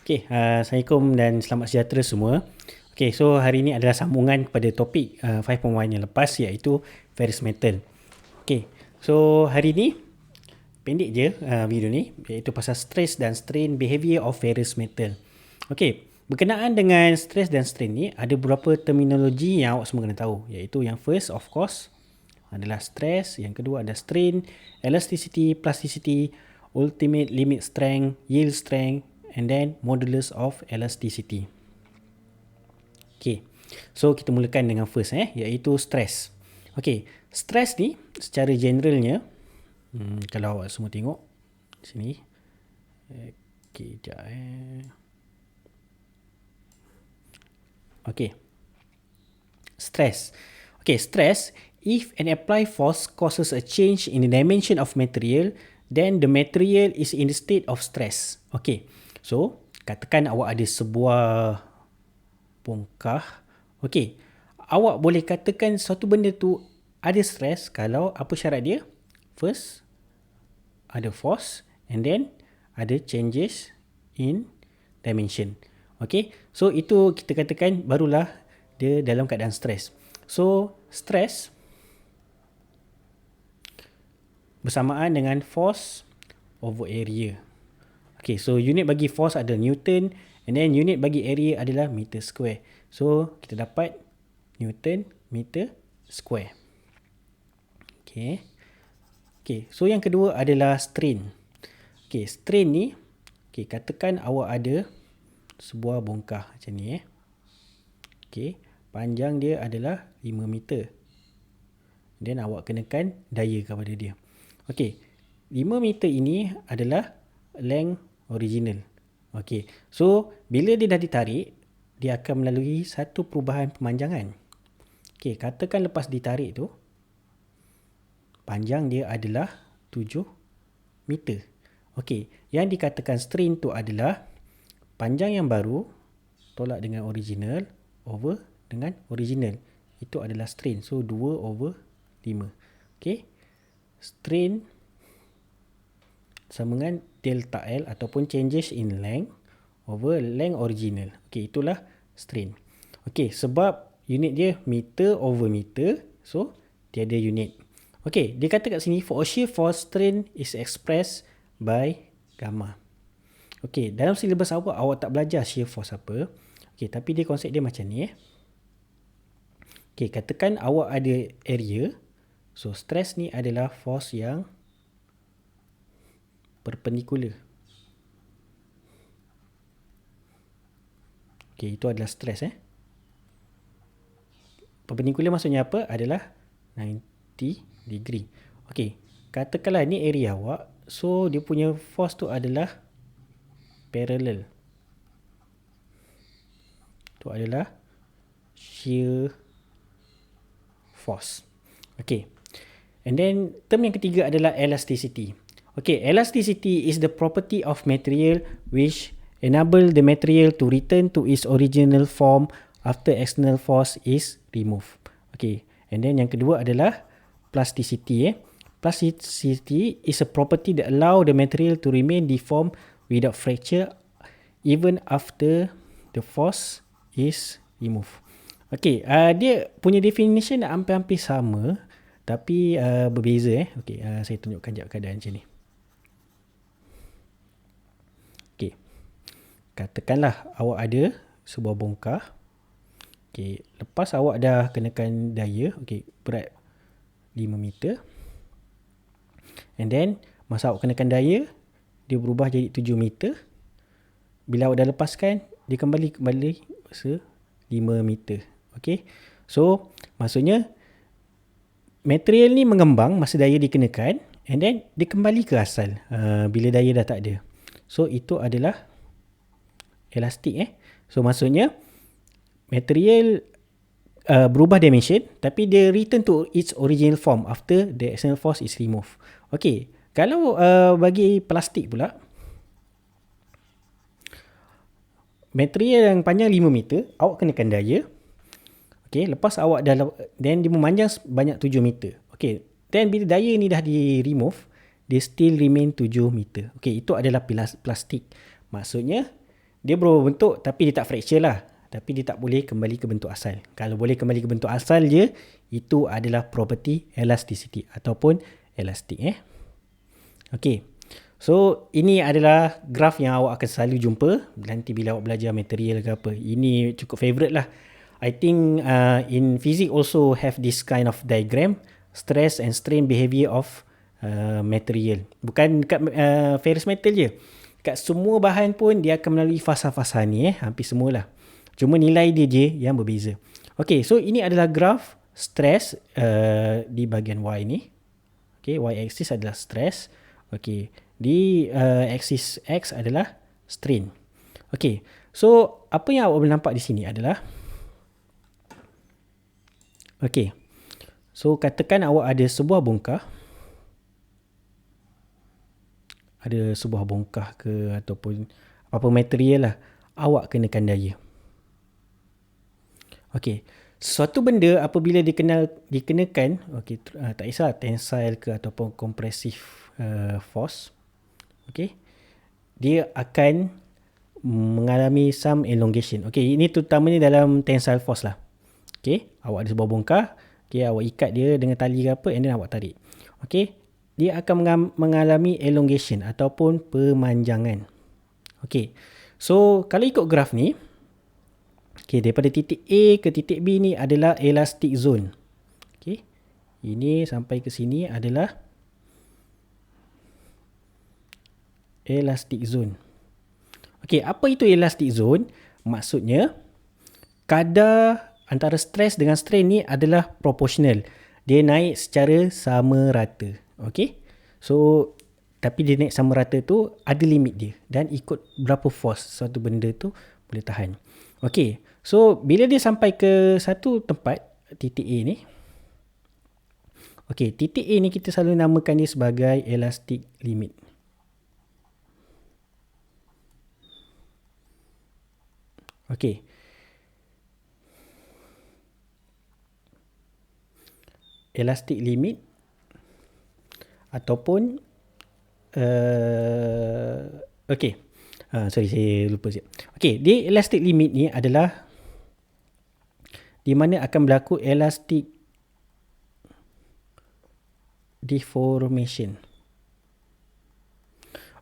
Assalamualaikum dan selamat sejahtera semua. So hari ini adalah sambungan kepada topik 5.1 yang lepas, iaitu ferrous metal. So hari ni pendek je video ni, iaitu pasal stress dan strain behavior of ferrous metal. Berkenaan dengan stress dan strain ni, ada beberapa terminologi yang awak semua kena tahu, iaitu yang first of course adalah stress, yang kedua ada strain, elasticity, plasticity, ultimate limit strength, yield strength, and then modulus of elasticity. So kita mulakan dengan first, iaitu stress. Stress ni secara generalnya, kalau awak semua tengok sini, sekejap. Stress. Stress, if an applied force causes a change in the dimension of material, then the material is in the state of stress. So katakan awak ada sebuah bongkah. Awak boleh katakan suatu benda tu ada stress kalau apa syarat dia? First, ada force, and then ada changes in dimension. So itu kita katakan barulah dia dalam keadaan stress. So stress bersamaan dengan force over area. So unit bagi force adalah Newton, and then unit bagi area adalah meter square. So kita dapat Newton meter square. So yang kedua adalah strain. Strain ni, katakan awak ada sebuah bongkah macam ni. Panjang dia adalah 5 meter. Then awak kenakan daya kepada dia. 5 meter ini adalah length original. So bila dia dah ditarik, dia akan melalui satu perubahan pemanjangan. Katakan lepas ditarik tu, panjang dia adalah 7 meter. Yang dikatakan strain tu adalah panjang yang baru tolak dengan original over dengan original. Itu adalah strain. So 2/5. Strain sama dengan delta L ataupun changes in length over length original. Itulah strain. Sebab unit dia meter over meter, so tiada unit. Dia kata kat sini, for a shear force, strain is expressed by gamma. Dalam silibus awak tak belajar shear force apa. Tapi dia konsep dia macam ni. Katakan awak ada area. So stress ni adalah force yang perpendicular. Itu adalah stress. Perpendicular maksudnya apa? Adalah 90 degree. Katakanlah ni area awak. So dia punya force tu adalah parallel. Itu adalah shear force. And then term yang ketiga adalah elasticity. Elasticity is the property of material which enable the material to return to its original form after external force is removed. And then yang kedua adalah plasticity. Plasticity is a property that allow the material to remain deformed without fracture even after the force is removed. Dia punya definition hampir-hampir sama, tapi berbeza. Saya tunjukkan sekejap keadaan macam ni. Katakanlah awak ada sebuah bongkah. Lepas awak dah kenakan daya, berat 5 meter. And then masa awak kenakan daya, dia berubah jadi 7 meter. Bila awak dah lepaskan, dia kembali se 5 meter. So maksudnya material ni mengembang masa daya dikenakan, and then dia kembali ke asal bila daya dah tak ada. So itu adalah elastik. So maksudnya material berubah dimension, tapi dia return to its original form after the external force is removed. Kalau bagi plastik pula, material yang panjang 5 meter, awak kenakan daya. Lepas awak dah, then dia memanjang banyak 7 meter. Then bila daya ni dah di remove, dia still remain 7 meter. Itu adalah plastik. Maksudnya dia berubah bentuk tapi dia tak fracture lah. Tapi dia tak boleh kembali ke bentuk asal. Kalau boleh kembali ke bentuk asal je, itu adalah property elasticity ataupun elastik. Okay. So, ini adalah graf yang awak akan selalu jumpa nanti bila awak belajar material ke apa. Ini cukup favourite lah. I think in physics also have this kind of diagram, stress and strain behaviour of material. Bukan kat ferrous metal je. Kat semua bahan pun dia akan melalui fasa-fasa ni. Hampir semualah. Cuma nilai dia je yang berbeza. Okay, so ini adalah graf stress di bahagian Y ni. Okay, Y-axis adalah stress. Okay, di axis X adalah strain. Okay, so apa yang awak boleh nampak di sini adalah, okay, so katakan awak ada sebuah bongkah. Ada sebuah bongkah ke ataupun apa-apa material lah. Awak kenakan daya. Okay, suatu benda apabila dikenakan, okay, tak kisah tensile ke ataupun compressive force, okay, dia akan mengalami some elongation. Okay, ini terutamanya dalam tensile force lah. Okay, awak ada sebuah bongkah, okay, awak ikat dia dengan tali ke apa, and then awak tarik. Okay, dia akan mengalami elongation ataupun pemanjangan. Okay, so kalau ikut graf ni, okay, daripada titik A ke titik B ni adalah elastic zone. Okay, ini sampai ke sini adalah elastic zone. Okay, apa itu elastic zone? Maksudnya, kadar antara stress dengan strain ni adalah proportional. Dia naik secara sama rata. Okay, so tapi dia naik sama rata tu ada limit dia dan ikut berapa force suatu benda tu boleh tahan. Okay, so bila dia sampai ke satu tempat, titik A ni, okay, titik A ni kita selalu namakan dia sebagai elastic limit. Okay, elastic limit ataupun okay, sorry saya lupa siap. Okay, di elastic limit ni adalah di mana akan berlaku elastic deformation.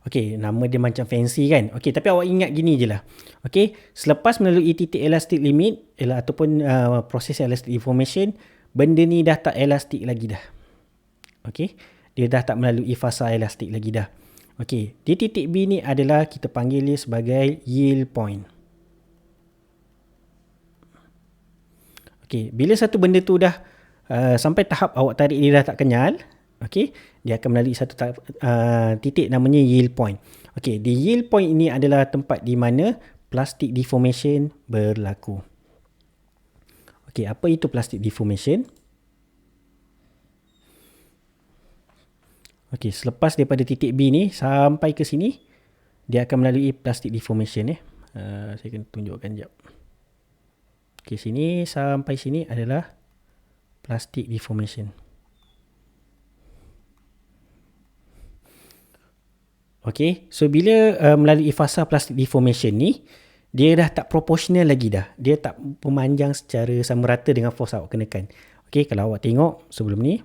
Okay, nama dia macam fancy kan. Okay, tapi awak ingat gini je lah. Okay, selepas melalui titik elastic limit ataupun proses elastic deformation, benda ni dah tak elastik lagi dah. Okay, dia dah tak melalui fasa elastik lagi dah. Okay, di titik B ni adalah kita panggil dia sebagai yield point. Okay, bila satu benda tu dah sampai tahap awak tarik dia dah tak kenyal, okay, dia akan melalui satu titik namanya yield point. Okay, di yield point ini adalah tempat di mana plastic deformation berlaku. Okay, apa itu plastic deformation? Okay, selepas daripada titik B ni sampai ke sini, dia akan melalui plastic deformation. Saya akan tunjukkan sekejap. Okay, sini sampai sini adalah plastic deformation. Okay, so bila melalui fasa plastic deformation ni, dia dah tak proportional lagi dah. Dia tak pemanjang secara sama rata dengan force awak kenakan. Okay, kalau awak tengok sebelum ni,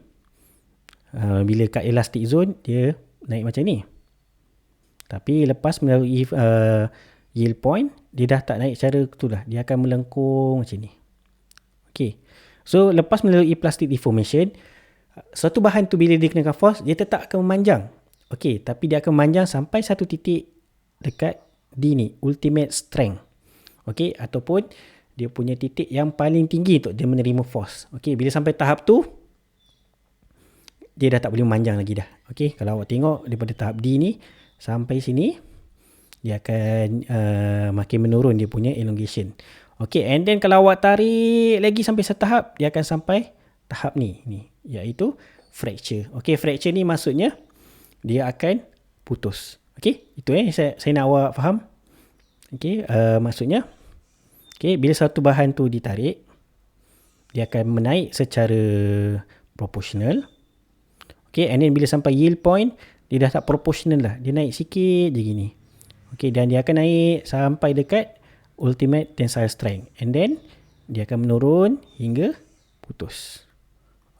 bila kat elastic zone, dia naik macam ni. Tapi lepas melalui yield point, dia dah tak naik secara tu dah. Dia akan melengkung macam ni. Okay, so lepas melalui plastic deformation, suatu bahan tu bila dia kenakan force, dia tetap akan memanjang. Okay, tapi dia akan memanjang sampai satu titik dekat D ni, ultimate strength. Okay, ataupun dia punya titik yang paling tinggi untuk dia menerima force. Okay, bila sampai tahap tu, dia dah tak boleh memanjang lagi dah. Okay, kalau awak tengok daripada tahap D ni sampai sini, dia akan makin menurun dia punya elongation. Okay, and then kalau awak tarik lagi sampai satu tahap, dia akan sampai tahap ni, iaitu fracture. Okay, fracture ni maksudnya dia akan putus. Okay, itu saya nak awak faham. Okay, maksudnya, okay, bila satu bahan tu ditarik, dia akan menaik secara proportional. Okay, and then bila sampai yield point, dia dah tak proportional lah. Dia naik sikit je gini. Okay, dan dia akan naik sampai dekat ultimate tensile strength. And then, dia akan menurun hingga putus.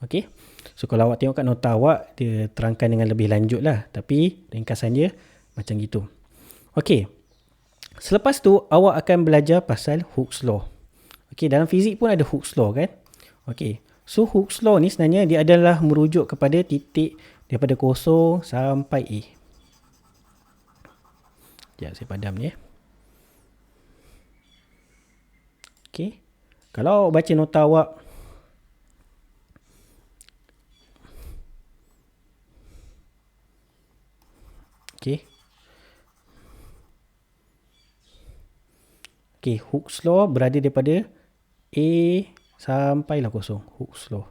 Okay. So, kalau awak tengok kat nota awak, dia terangkan dengan lebih lanjut lah. Tapi, ringkasan dia macam gitu. Okay. Selepas tu, awak akan belajar pasal Hooke's Law. Okay, dalam fizik pun ada Hooke's Law kan? Okay. So, Hooke's Law ni sebenarnya dia adalah merujuk kepada titik daripada kosong sampai A. Sekejap, saya padam ni. Okay. Kalau baca nota awak, okay. Okay, Hooke's Law berada daripada A sampailah kosong. Hooke's Law.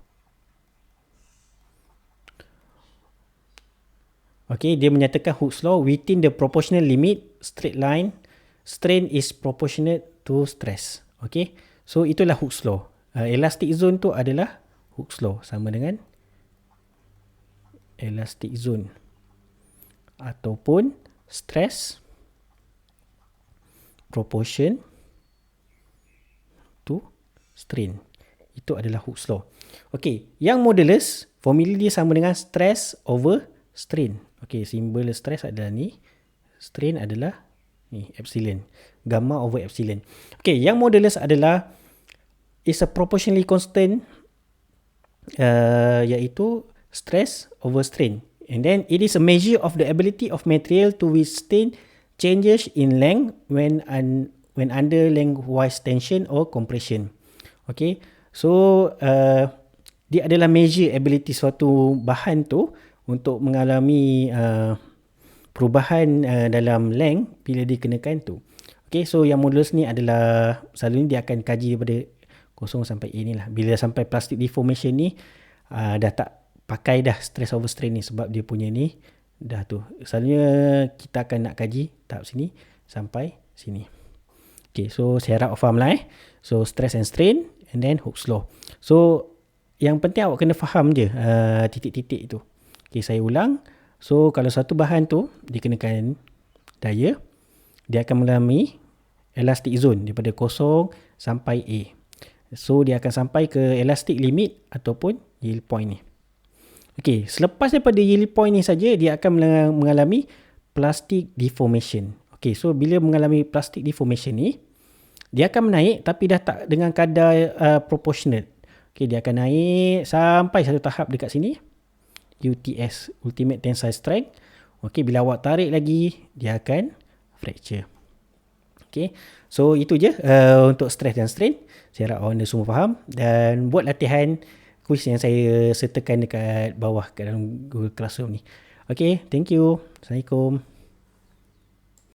Okay, dia menyatakan Hooke's Law within the proportional limit straight line, strain is proportionate to stress. Okay, so itulah Hooke's Law. Elastic zone tu adalah Hooke's Law, sama dengan elastic zone ataupun stress proportion to strain. Itu adalah Hooke's Law. Okay, yang modulus, formula dia sama dengan stress over strain. Okay, simbol stress adalah ni. Strain adalah ni, epsilon. Gamma over epsilon. Okay, yang modulus adalah is a proportionally constant, iaitu stress over strain. And then it is a measure of the ability of material to withstand changes in length when under lengthwise tension or compression. Okay, so dia adalah measure ability suatu bahan tu untuk mengalami perubahan dalam length bila dikenakan tu. Okay, so yang modulus ni adalah selalunya dia akan kaji daripada 0 sampai A ni lah. Bila sampai plastic deformation ni dah tak pakai dah stress over strain ni sebab dia punya ni dah tu. Selalunya kita akan nak kaji tahap sini sampai sini. Okay, so saya harap faham lah So stress and strain and then Hooke's Law. So yang penting awak kena faham je titik-titik tu. Okay, saya ulang. So kalau satu bahan tu dikenakan daya, dia akan mengalami elastic zone daripada 0 sampai A. So dia akan sampai ke elastic limit ataupun yield point ni. Okay, selepas daripada yield point ni saja, dia akan mengalami plastic deformation. Okay, so bila mengalami plastic deformation ni, dia akan menaik tapi dah tak dengan kadar proportionate. Okay, dia akan naik sampai satu tahap dekat sini. UTS, Ultimate Tensile Strength. Okay, bila awak tarik lagi, dia akan fracture. Okay, so itu je untuk stress dan strain. Saya harap anda semua faham. Dan buat latihan kuis yang saya sertakan dekat bawah kat dalam Google Classroom ni. Okay, thank you. Assalamualaikum.